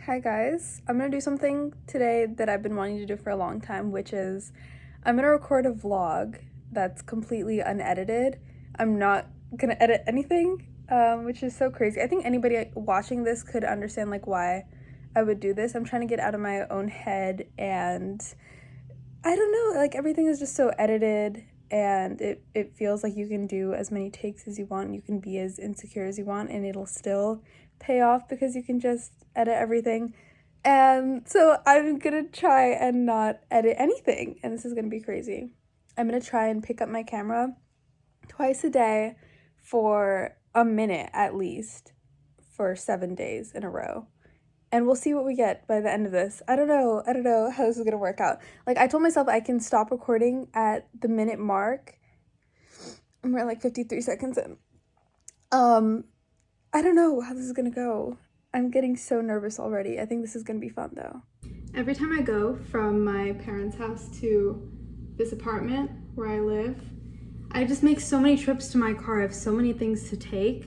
Hi guys, I'm gonna do something today that I've been wanting to do for a long time, which is I'm gonna record a vlog that's completely unedited. I'm not gonna edit anything, which is so crazy. I think anybody watching this could understand like why I would do this. I'm trying to get out of my own head, and I don't know, like everything is just so edited, and it feels like you can do as many takes as you want, you can be as insecure as you want, and it'll still pay off because you can just edit everything. And so I'm gonna try and not edit anything, and this is gonna be crazy. I'm gonna try and pick up my camera twice a day for a minute at least for 7 days in a row. And we'll see what we get by the end of this. I don't know how this is gonna work out. Like, I told myself I can stop recording at the minute mark, and we're at like 53 seconds in. I don't know how this is gonna go. I'm getting so nervous already. I think this is gonna be fun though. Every time I go from my parents' house to this apartment where I live, I just make so many trips to my car. I have so many things to take.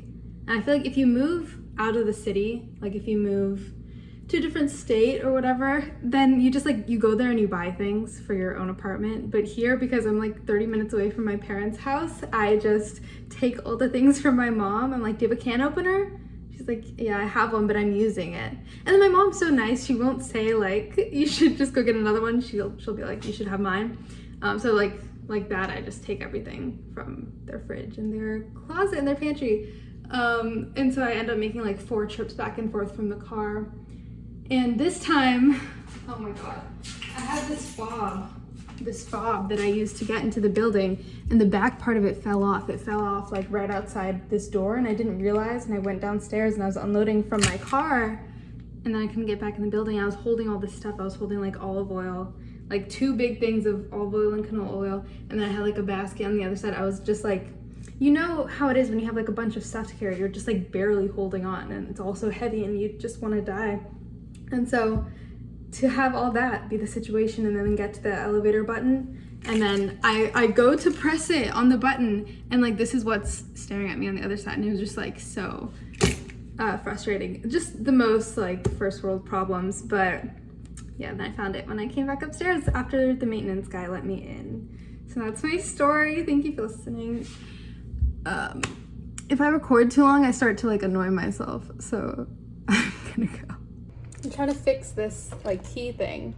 And I feel like if you move out of the city, like if you move to a different state or whatever, then you just like, you go there and you buy things for your own apartment. But here, because I'm like 30 minutes away from my parents' house, I just take all the things from my mom. I'm like, do you have a can opener? She's like, yeah, I have one, but I'm using it. And then my mom's so nice, she won't say like, you should just go get another one. She'll be like, you should have mine. So like that, I just take everything from their fridge and their closet and their pantry. And so I end up making like 4 trips back and forth from the car. And this time, oh my God, I had this fob that I used to get into the building, and the back part of it fell off. It fell off like right outside this door, and I didn't realize, and I went downstairs and I was unloading from my car, and then I couldn't get back in the building. I was holding all this stuff. I was holding like olive oil, like 2 big things of olive oil and canola oil, and then I had like a basket on the other side. I was just like, you know how it is when you have like a bunch of stuff to carry, you're just like barely holding on, and it's all so heavy and you just want to die. And so to have all that be the situation, and then get to the elevator button, and then I go to press it on the button, and like this is what's staring at me on the other side, and it was just like so frustrating. Just the most like first world problems. But yeah, then I found it when I came back upstairs after the maintenance guy let me in. So that's my story. Thank you for listening. If I record too long, I start to like annoy myself, so I'm gonna go. I'm trying to fix this like key thing.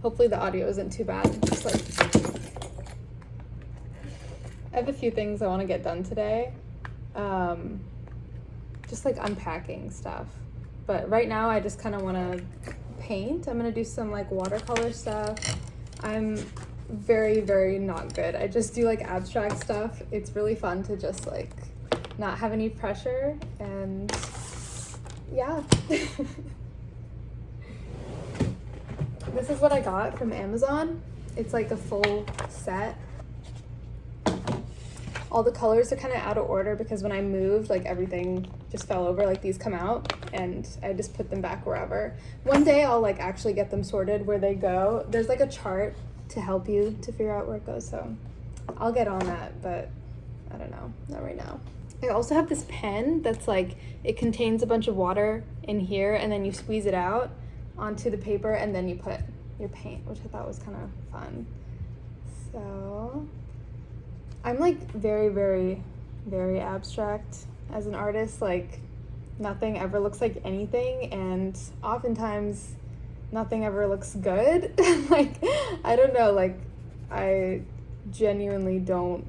Hopefully the audio isn't too bad. Just like, I have a few things I want to get done today. Just like unpacking stuff. But right now I just kind of want to paint. I'm gonna do some like watercolor stuff. I'm very, very not good. I just do like abstract stuff. It's really fun to just like not have any pressure, and yeah. This is what I got from Amazon. It's like a full set. All the colors are kind of out of order because when I moved, like everything just fell over. Like these come out and I just put them back wherever. One day I'll like actually get them sorted where they go. There's like a chart to help you to figure out where it goes. So I'll get on that, but I don't know, not right now. I also have this pen that's like, it contains a bunch of water in here, and then you squeeze it out onto the paper, and then you put your paint, which I thought was kind of fun. So I'm like very, very, very abstract as an artist. Like nothing ever looks like anything, and oftentimes nothing ever looks good. Like, I don't know, like I genuinely don't,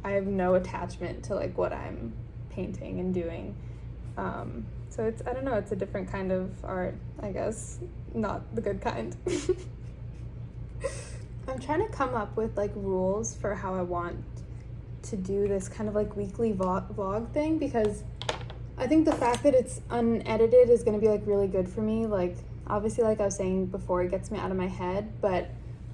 I have no attachment to like what I'm painting and doing. So it's, I don't know, it's a different kind of art, I guess, not the good kind. I'm trying to come up with like rules for how I want to do this kind of like weekly vlog thing, because I think the fact that it's unedited is going to be like really good for me. Like obviously, like I was saying before, it gets me out of my head, but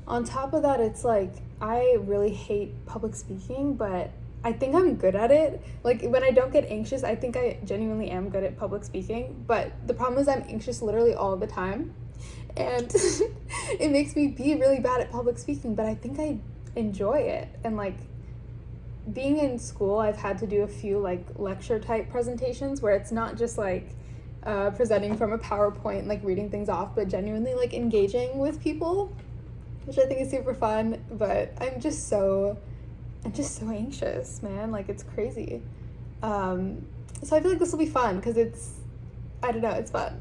on top of that, it's like I really hate public speaking, but I think I'm good at it. Like when I don't get anxious, I think I genuinely am good at public speaking, but the problem is I'm anxious literally all the time, and it makes me be really bad at public speaking, but I think I enjoy it. And like being in school, I've had to do a few like lecture type presentations where it's not just like presenting from a PowerPoint, like reading things off, but genuinely like engaging with people, which I think is super fun. But I'm just so anxious, man. Like, it's crazy. So I feel like this will be fun because I don't know, it's fun.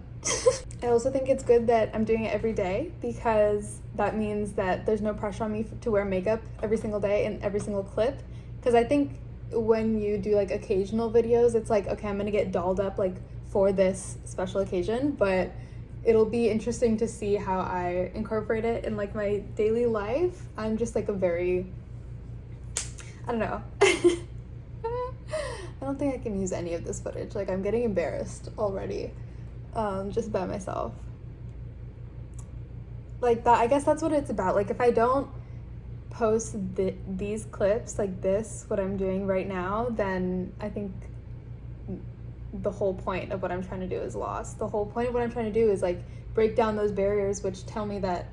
I also think it's good that I'm doing it every day because that means that there's no pressure on me to wear makeup every single day in every single clip. Because I think when you do like occasional videos, it's like, okay, I'm gonna get dolled up like for this special occasion, but it'll be interesting to see how I incorporate it in like my daily life. I'm just like I don't know. I don't think I can use any of this footage. Like, I'm getting embarrassed already, just by myself. Like, that, I guess that's what it's about. Like, if I don't post these clips, like this, what I'm doing right now, then I think the whole point of what I'm trying to do is lost. The whole point of what I'm trying to do is, like, break down those barriers which tell me that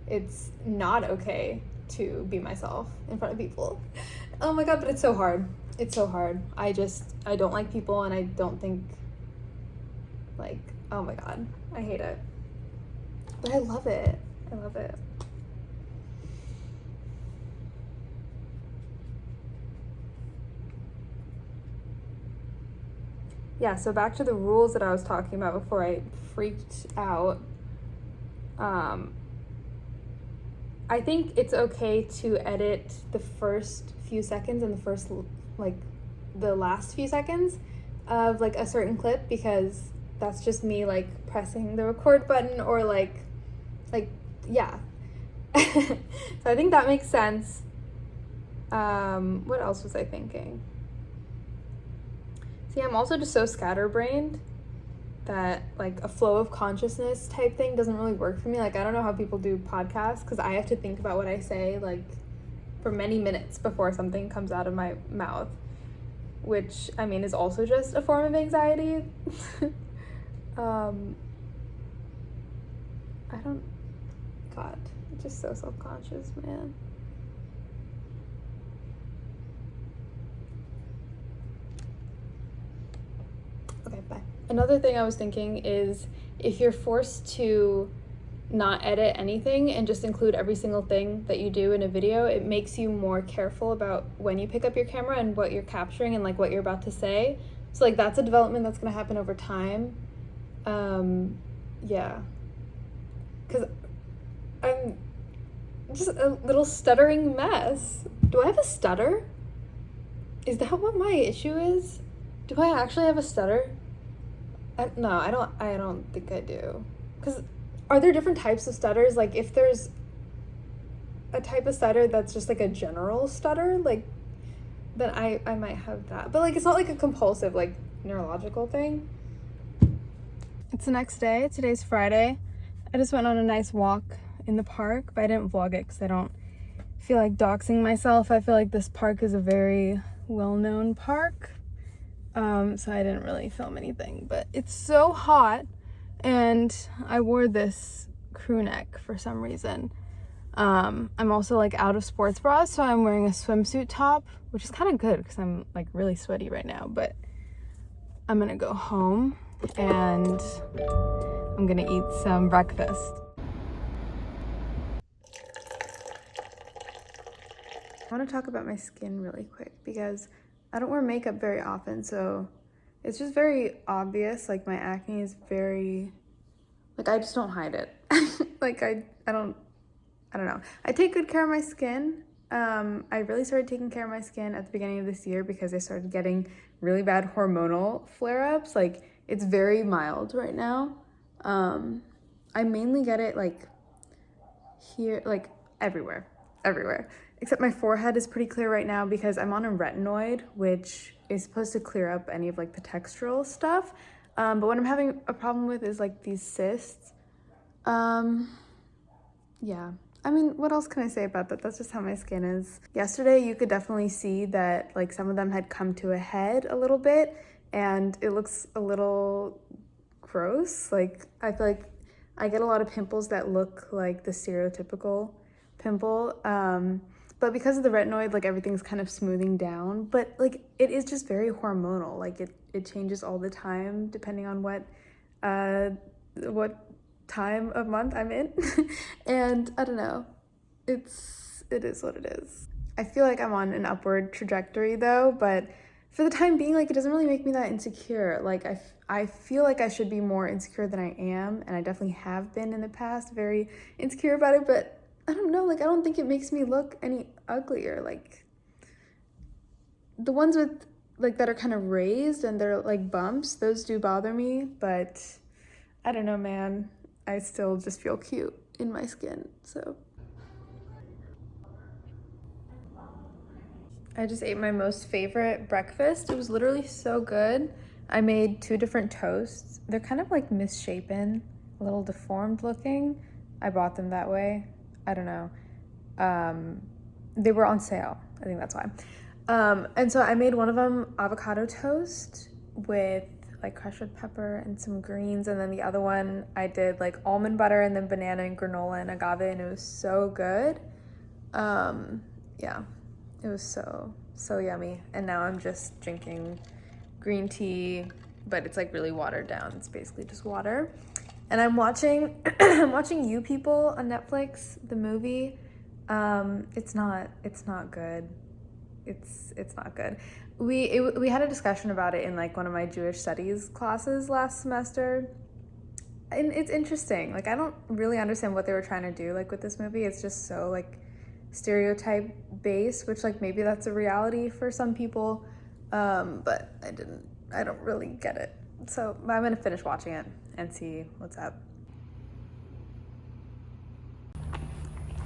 it's not okay to be myself in front of people. Oh my god, but it's so hard. It's so hard. I don't like people, and I don't think, like, oh my god, I hate it. But I love it. I love it. Yeah, so back to the rules that I was talking about before I freaked out. I think it's okay to edit the first few seconds and the last few seconds of like a certain clip, because that's just me like pressing the record button or like yeah. So I think that makes sense. What else was I thinking? See, I'm also just so scatterbrained that like a flow of consciousness type thing doesn't really work for me. Like, I don't know how people do podcasts because I have to think about what I say like for many minutes before something comes out of my mouth, which I mean is also just a form of anxiety. God, I'm just so self-conscious, man. Okay, bye. Another thing I was thinking is if you're forced to not edit anything and just include every single thing that you do in a video, it makes you more careful about when you pick up your camera and what you're capturing and like what you're about to say. So like that's a development that's gonna happen over time. Yeah, because I'm just a little stuttering mess. Do I have a stutter? Is that what my issue is? Do I actually have a stutter? No, I don't think I do. Because are there different types of stutters? Like, if there's a type of stutter that's just like a general stutter, like, then I might have that. But like, it's not like a compulsive, like, neurological thing. It's the next day. Today's Friday. I just went on a nice walk in the park, but I didn't vlog it because I don't feel like doxing myself. I feel like this park is a very well-known park. So I didn't really film anything, but it's so hot, and I wore this crew neck for some reason. I'm also like out of sports bras, so I'm wearing a swimsuit top, which is kind of good because I'm like really sweaty right now, but I'm gonna go home and I'm gonna eat some breakfast. I want to talk about my skin really quick because I don't wear makeup very often, so it's just very obvious. Like, my acne is very, like, I just don't hide it. Like, I don't know. I take good care of my skin. I really started taking care of my skin at the beginning of this year because I started getting really bad hormonal flare-ups. Like, it's very mild right now. I mainly get it like here, like everywhere. Except my forehead is pretty clear right now because I'm on a retinoid, which is supposed to clear up any of like the textural stuff. But what I'm having a problem with is like these cysts. Yeah. I mean, what else can I say about that? That's just how my skin is. Yesterday, you could definitely see that like some of them had come to a head a little bit, and it looks a little gross. Like, I feel like I get a lot of pimples that look like the stereotypical pimple. But because of the retinoid, like everything's kind of smoothing down, but like it is just very hormonal. Like it changes all the time depending on what what time of month I'm in. And I don't know, it is what it is. I feel like I'm on an upward trajectory though, but for the time being, like, it doesn't really make me that insecure. Like, I feel like I should be more insecure than I am, and I definitely have been in the past, very insecure about it, but I don't know, like, I don't think it makes me look any uglier. Like, the ones with, like, that are kind of raised and they're like bumps, those do bother me, but I don't know, man. I still just feel cute in my skin, so. I just ate my most favorite breakfast. It was literally so good. I made 2 different toasts. They're kind of like misshapen, a little deformed looking. I bought them that way. I don't know. They were on sale. I think that's why. And so I made one of them avocado toast with like crushed red pepper and some greens. And then the other one I did like almond butter and then banana and granola and agave, and it was so good. Yeah. It was so yummy. And now I'm just drinking green tea, but it's like really watered down. It's basically just water. And I'm watching I'm watching You People on Netflix, the movie. It's not good. It's not good. We had a discussion about it in like one of my Jewish studies classes last semester. And it's interesting. Like, I don't really understand what they were trying to do like with this movie. It's just so like stereotype based, which like maybe that's a reality for some people, but I don't really get it. So I'm gonna finish watching it and see what's up.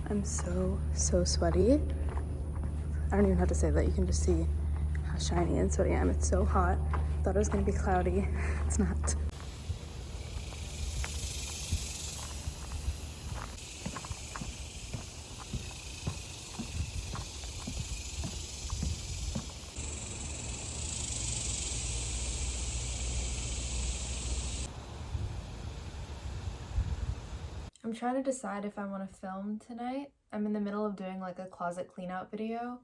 I'm so sweaty. I don't even have to say that. You can just see how shiny and sweaty I am. It's so hot. Thought it was gonna be cloudy. It's not. I'm trying to decide if I want to film tonight. I'm in the middle of doing like a closet clean out video,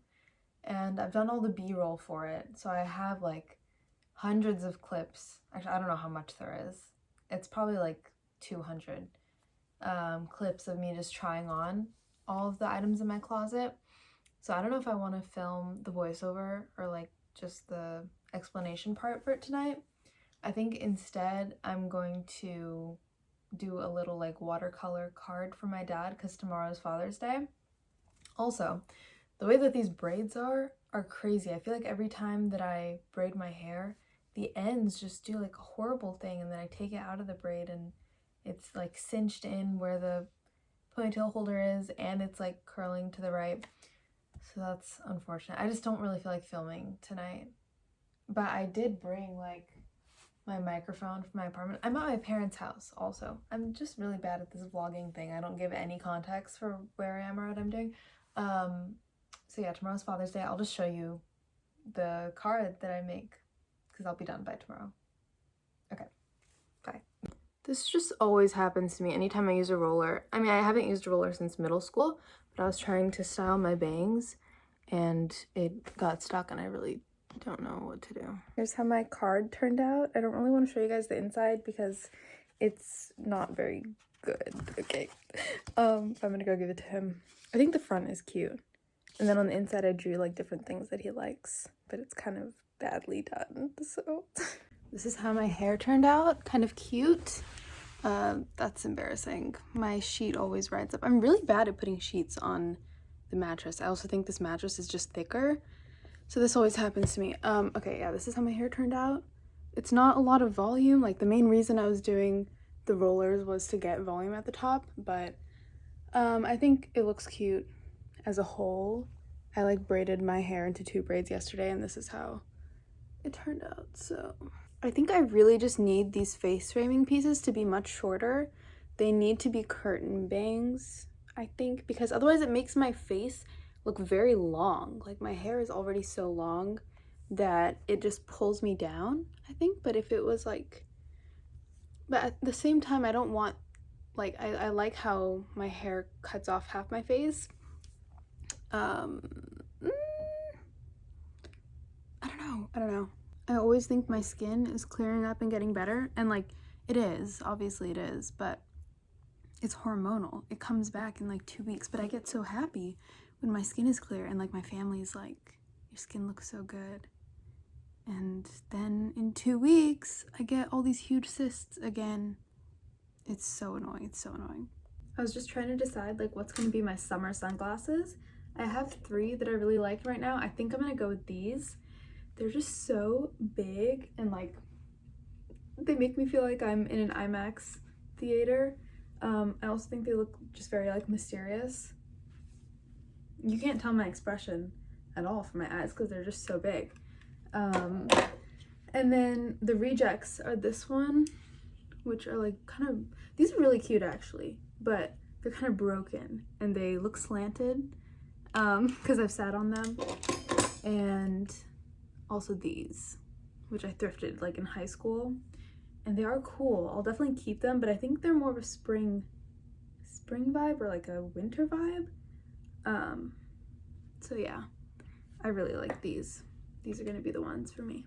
and I've done all the B-roll for it. So I have like hundreds of clips. Actually, I don't know how much there is. It's probably like 200 clips of me just trying on all of the items in my closet. So I don't know if I want to film the voiceover or like just the explanation part for it tonight. I think instead I'm going to do a little like watercolor card for my dad because tomorrow's Father's Day. Also, the way that these braids are crazy. I feel like every time that I braid my hair, the ends just do like a horrible thing, and then I take it out of the braid and it's like cinched in where the ponytail holder is, and it's like curling to the right. So that's unfortunate. I just don't really feel like filming tonight. But I did bring like my microphone from my apartment. I'm at my parents' house also. I'm just really bad at this vlogging thing. I don't give any context for where I am or what I'm doing. So yeah, tomorrow's Father's Day. I'll just show you the card that I make because I'll be done by tomorrow. Okay, bye. This just always happens to me anytime I use a roller. I mean, I haven't used a roller since middle school, but I was trying to style my bangs and it got stuck and I really don't know what to do. Here's how my card turned out. I don't really want to show you guys the inside because it's not very good. Okay. I'm gonna go give it to him. I think the front is cute. And then on the inside I drew like different things that he likes, but it's kind of badly done, so. This is how my hair turned out, kind of cute. That's embarrassing. My sheet always rides up. I'm really bad at putting sheets on the mattress. I also think this mattress is just thicker, so this always happens to me. Okay, yeah, this is how my hair turned out. It's not a lot of volume. Like, the main reason I was doing the rollers was to get volume at the top, but I think it looks cute as a whole. I like braided my hair into 2 braids yesterday, and this is how it turned out. So I think I really just need these face framing pieces to be much shorter. They need to be curtain bangs, I think, because otherwise it makes my face look very long. Like, my hair is already so long that it just pulls me down, I think. But if it was like, but at the same time, I don't want, like, I like how my hair cuts off half my face. I don't know. I always think my skin is clearing up and getting better, and like It is, obviously it is, but it's hormonal. It comes back in like 2 weeks, but I get so happy when my skin is clear and like my family's like, your skin looks so good. And then in 2 weeks, I get all these huge cysts again. It's so annoying, it's so annoying. I was just trying to decide like what's gonna be my summer sunglasses. I have 3 that I really like right now. I think I'm gonna go with these. They're just so big and like, they make me feel like I'm in an IMAX theater. I also think they look just very like mysterious. You can't tell my expression at all from my eyes because they're just so big. And then the rejects are this one, which are like kind of, these are really cute actually, but they're kind of broken and they look slanted because I've sat on them. And also these, which I thrifted like in high school, and they are cool. I'll definitely keep them, but I think they're more of a spring vibe or like a winter vibe. So yeah, I really like these. These are gonna be the ones for me.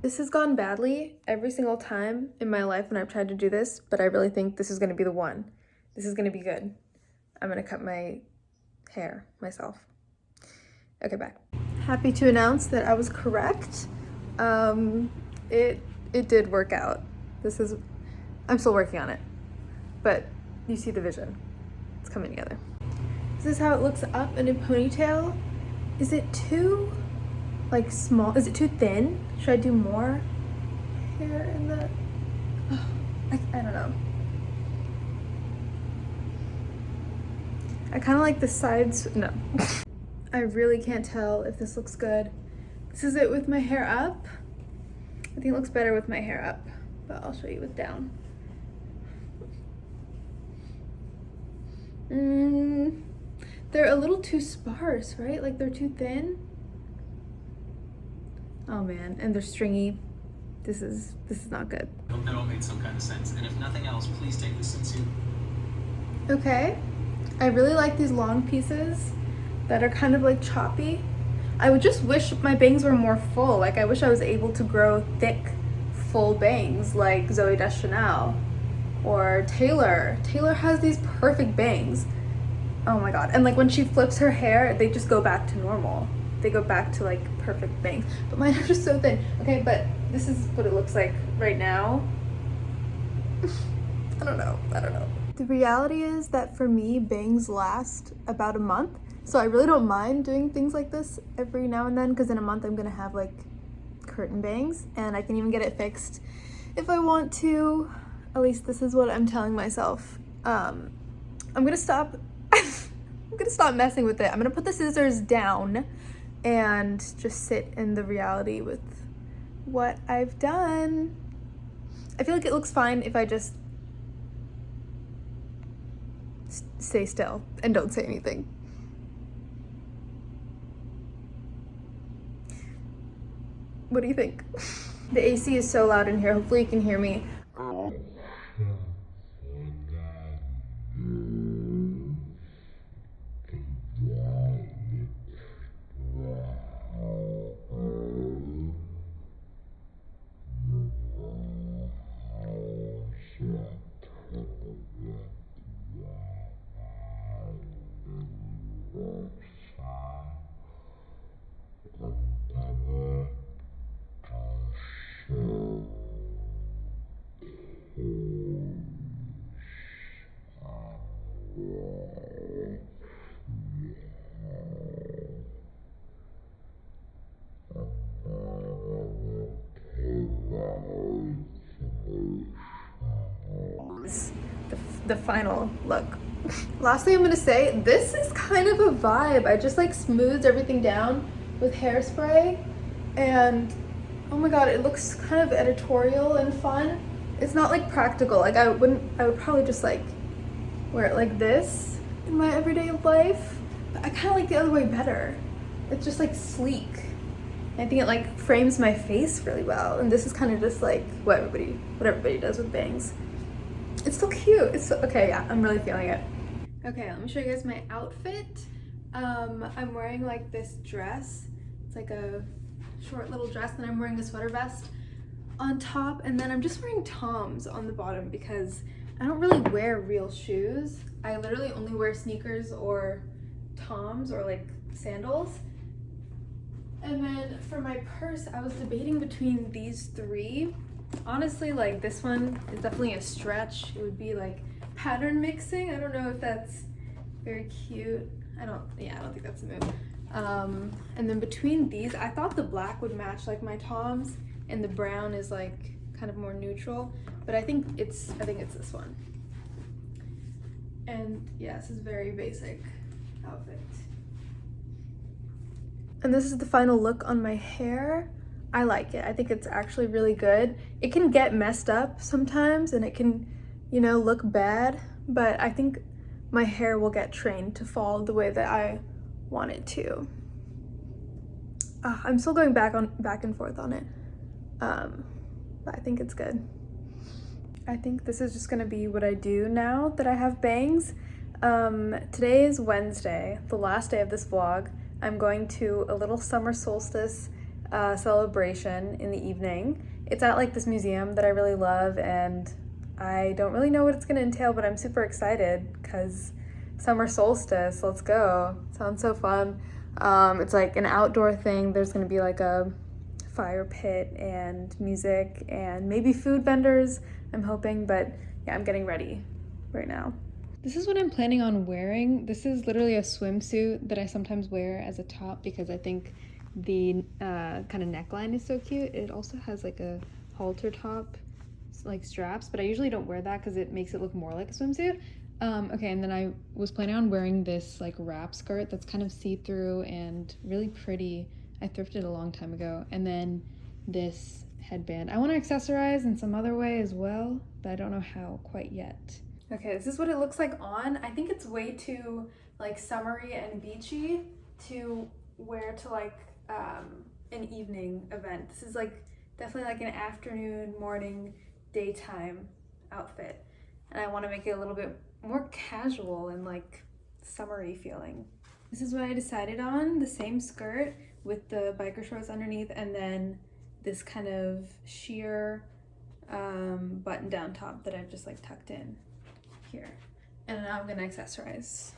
This has gone badly every single time in my life when I've tried to do this, but I really think this is gonna be the one. This is gonna be good. I'm gonna cut my hair myself. Okay, bye. Happy to announce that I was correct. It did work out. I'm still working on it, but you see the vision. It's coming together. This is how it looks up in a ponytail. Is it too like small? Is it too thin? Should I do more hair in the, I don't know. I kind of like the sides, no. I really can't tell if this looks good. This is it with my hair up. I think it looks better with my hair up, but I'll show you with down. They're a little too sparse, right? Like they're too thin. Oh man, and they're stringy. This is not good. I hope that all made some kind of sense. And if nothing else, please take this sincere. Okay. I really like these long pieces that are kind of like choppy. I would just wish my bangs were more full. Like I wish I was able to grow thick, full bangs like Zooey Deschanel or Taylor. Taylor has these perfect bangs. Oh my god. And like when she flips her hair, they just go back to normal. They go back to like perfect bangs. But mine are just so thin. Okay, but this is what it looks like right now. I don't know. The reality is that for me, bangs last about a month. So I really don't mind doing things like this every now and then, because in a month I'm gonna have like curtain bangs and I can even get it fixed if I want to. At least this is what I'm telling myself. I'm gonna stop I'm gonna stop messing with it. I'm gonna put the scissors down and just sit in the reality with what I've done. I feel like it looks fine if I just stay still and don't say anything. What do you think? The AC is so loud in here. Hopefully you can hear me. The final look. Last thing I'm gonna say, this is kind of a vibe. I just like smoothed everything down with hairspray and oh my god, it looks kind of editorial and fun. It's not like practical. Like I would probably just like wear it like this in my everyday life. But I kind of like the other way better. It's just like sleek. I think it like frames my face really well. And this is kind of just like what everybody does with bangs. It's so cute. It's so, okay, yeah, I'm really feeling it. Okay, let me show you guys my outfit. I'm wearing like this dress. It's like a short little dress, and I'm wearing a sweater vest on top, and then I'm just wearing Toms on the bottom because I don't really wear real shoes. I literally only wear sneakers or Toms or like sandals. And then for my purse, I was debating between these three. Honestly, like this one is definitely a stretch. It would be like pattern mixing. I don't know if that's very cute. I don't think that's a move. And then between these, I thought the black would match like my Toms, and the brown is like kind of more neutral, but I think it's this one. And yeah, this is very basic outfit. And this is the final look on my hair. I like it. I think it's actually really good. It can get messed up sometimes and it can, you know, look bad, but I think my hair will get trained to fall the way that I want it to. I'm still going back and forth on it, but I think it's good. I think this is just gonna be what I do now that I have bangs. Today is Wednesday, the last day of this vlog. I'm going to a little summer solstice celebration in the evening. It's at like this museum that I really love, and I don't really know what it's gonna entail, but I'm super excited because summer solstice, let's go. Sounds so fun. It's like an outdoor thing. There's gonna be like a fire pit and music and maybe food vendors, I'm hoping, but yeah, I'm getting ready right now. This is what I'm planning on wearing. This is literally a swimsuit that I sometimes wear as a top because I think the kind of neckline is so cute. It also has like a halter top, like straps, but I usually don't wear that because it makes it look more like a swimsuit. Okay, and then I was planning on wearing this like wrap skirt that's kind of see-through and really pretty. I thrifted a long time ago. And then this headband. I want to accessorize in some other way as well, but I don't know how quite yet. Okay, this is what it looks like on. I think it's way too like summery and beachy to wear to like an evening event. This is like definitely like an afternoon, morning, daytime outfit. And I want to make it a little bit more casual and like summery feeling. This is what I decided on, the same skirt with the biker shorts underneath, and then this kind of sheer button down top that I've just like tucked in here. And now I'm gonna accessorize.